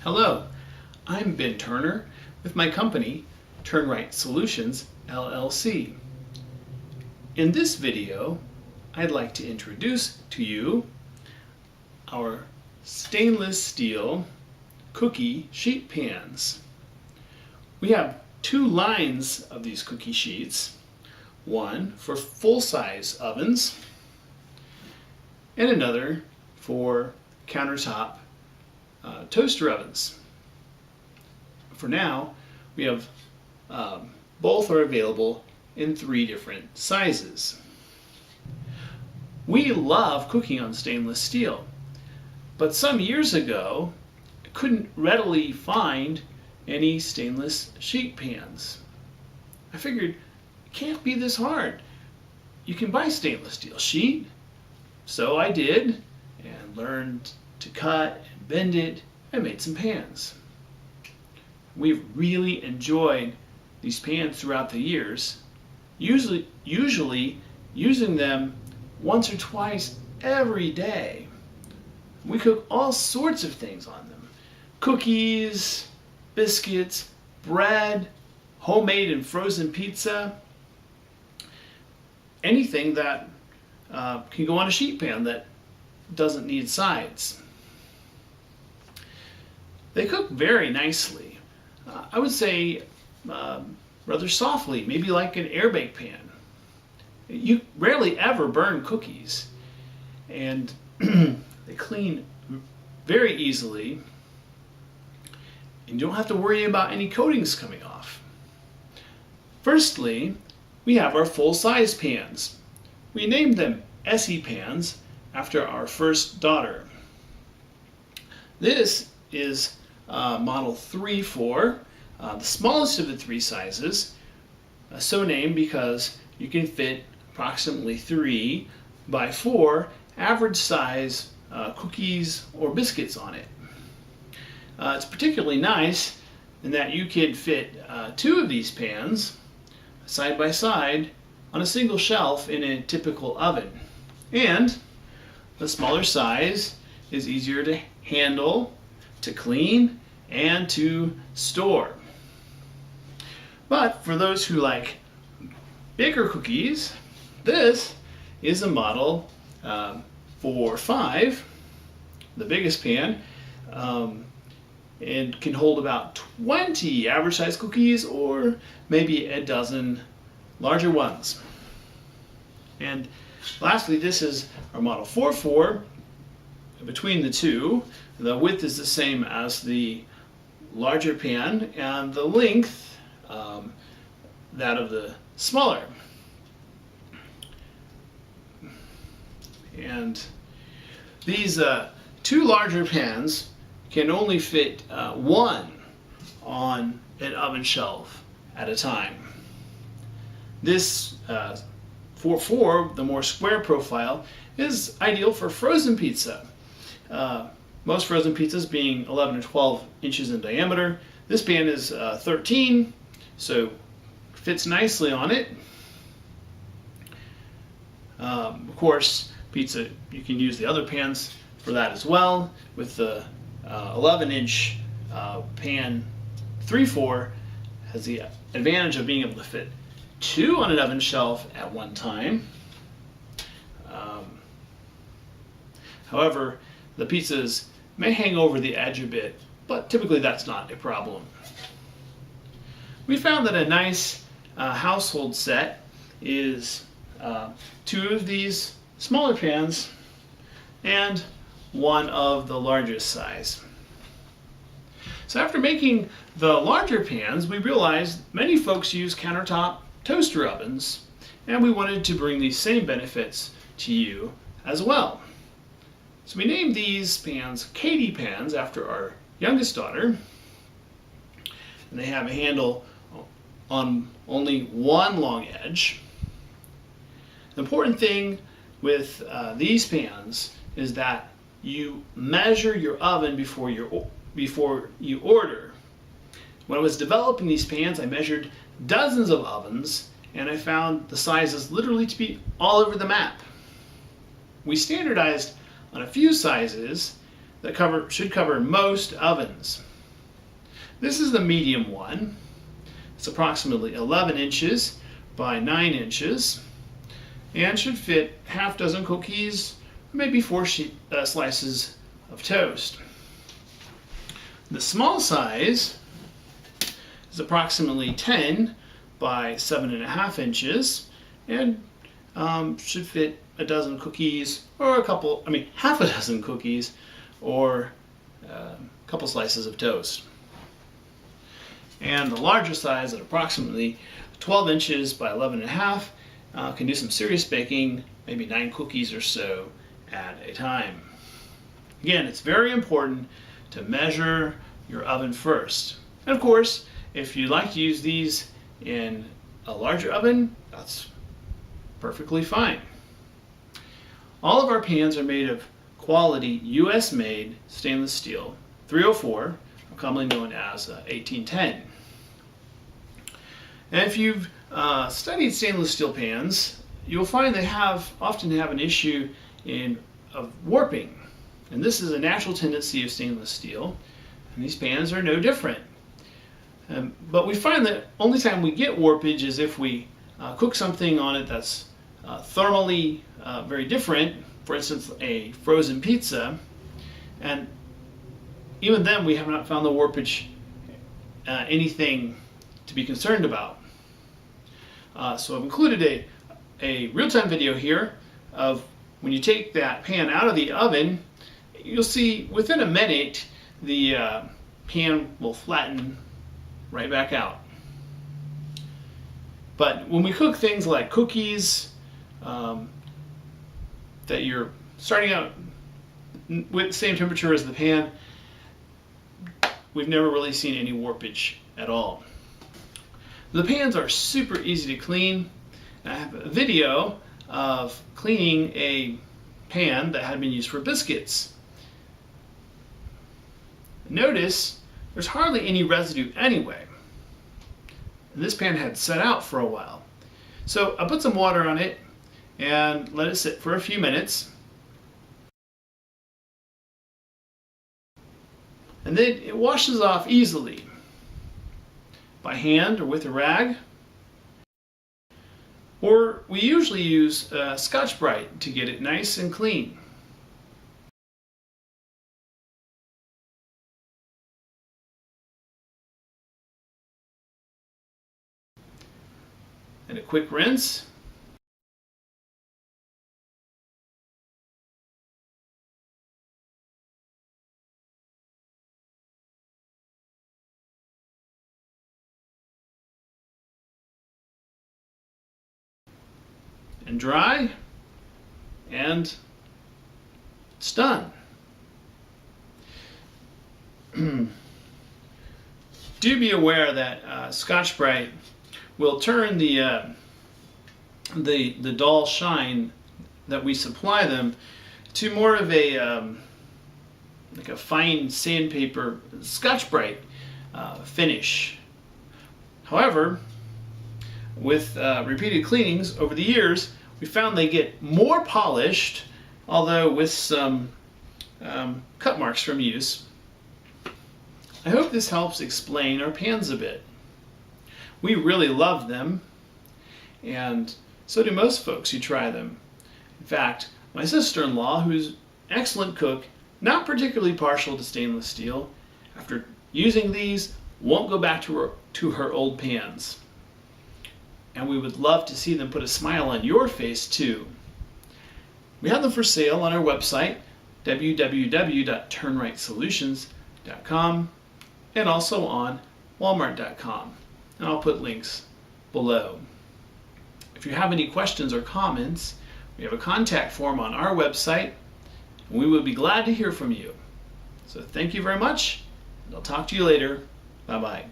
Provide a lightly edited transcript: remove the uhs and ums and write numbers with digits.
Hello, I'm Ben Turner with my company, Turnright Solutions, LLC. In this video, I'd like to introduce to you our stainless steel cookie sheet pans. We have two lines of these cookie sheets, one for full-size ovens and another for countertop toaster ovens. For now, we have both are available in 3 different sizes. We love cooking on stainless steel, but some years ago I couldn't readily find any stainless sheet pans. I figured it can't be this hard. You can buy stainless steel sheet. So I did and learned to cut and bend it and made some pans. We've really enjoyed these pans throughout the years, usually using them once or twice every day. We cook all sorts of things on them: cookies, biscuits, bread, homemade and frozen pizza, anything that can go on a sheet pan that doesn't need sides. They cook very nicely. I would say rather softly, maybe like an air bake pan. You rarely ever burn cookies, and they clean very easily, and you don't have to worry about any coatings coming off. Firstly, we have our full-size pans. We named them Essie pans after our first daughter. This is model 3-4, the smallest of the 3 sizes, so named because you can fit approximately 3 by 4 average size cookies or biscuits on it. It's particularly nice in that you can fit 2 of these pans side by side on a single shelf in a typical oven. And the smaller size is easier to handle, to clean, and to store. But for those who like bigger cookies, this is a model 4-5, the biggest pan, and can hold about 20 average size cookies or maybe a dozen larger ones. And lastly, this is our model 4-4. Between the two, the width is the same as the larger pan, and the length that of the smaller. And these 2 larger pans can only fit 1 on an oven shelf at a time. This 4-4, the more square profile, is ideal for frozen pizza. Most frozen pizzas being 11 or 12 inches in diameter. This pan is 13, so fits nicely on it. Of course, pizza, you can use the other pans for that as well. With the 11-inch pan 3-4 has the advantage of being able to fit 2 on an oven shelf at one time. However, the pizzas may hang over the edge a bit, but typically that's not a problem. We found that a nice household set is 2 of these smaller pans and 1 of the largest size. So after making the larger pans, we realized many folks use countertop toaster ovens, and we wanted to bring these same benefits to you as well. So we named these pans Katie pans after our youngest daughter, and they have a handle on only 1 long edge. The important thing with these pans is that you measure your oven before you order. When I was developing these pans, I measured dozens of ovens, and I found the sizes literally to be all over the map. We standardized on a few sizes that should cover most ovens. This is the medium one. It's approximately 11 inches by 9 inches and should fit half dozen cookies, maybe 4 slices of toast. The small size is approximately 10 by 7.5 inches and should fit a dozen cookies or half a dozen cookies or a couple slices of toast. And the larger size at approximately 12 inches by 11.5 can do some serious baking, maybe 9 cookies or so at a time. Again, it's very important to measure your oven first. And of course, if you like to use these in a larger oven, that's perfectly fine. All of our pans are made of quality US made stainless steel 304, commonly known as 1810. And if you've studied stainless steel pans, you'll find they often have an issue of warping. And this is a natural tendency of stainless steel, and these pans are no different. But we find that only time we get warpage is if we cook something on it that's thermally very different, for instance a frozen pizza, and even then we have not found the warpage anything to be concerned about. So I've included a real-time video here of when you take that pan out of the oven, you'll see within a minute the pan will flatten right back out. But when we cook things like cookies that you're starting out with the same temperature as the pan, we've never really seen any warpage at all. The pans are super easy to clean. I have a video of cleaning a pan that had been used for biscuits. Notice there's hardly any residue anyway. And this pan had set out for a while. So I put some water on it and let it sit for a few minutes. And then it washes off easily by hand or with a rag. Or we usually use Scotch-Brite to get it nice and clean. And a quick rinse. And dry, and it's done. Do be aware that Scotch-Brite will turn the dull shine that we supply them to more of a like a fine sandpaper Scotch-Brite finish. However, with repeated cleanings over the years, we found they get more polished, although with some cut marks from use. I hope this helps explain our pans a bit. We really love them, and so do most folks who try them. In fact, my sister-in-law, who's an excellent cook, not particularly partial to stainless steel, after using these, won't go back to her old pans. And we would love to see them put a smile on your face too. We have them for sale on our website, www.turnrightsolutions.com, and also on walmart.com. And I'll put links below. If you have any questions or comments, we have a contact form on our website, and we would be glad to hear from you. So thank you very much, and I'll talk to you later. Bye-bye.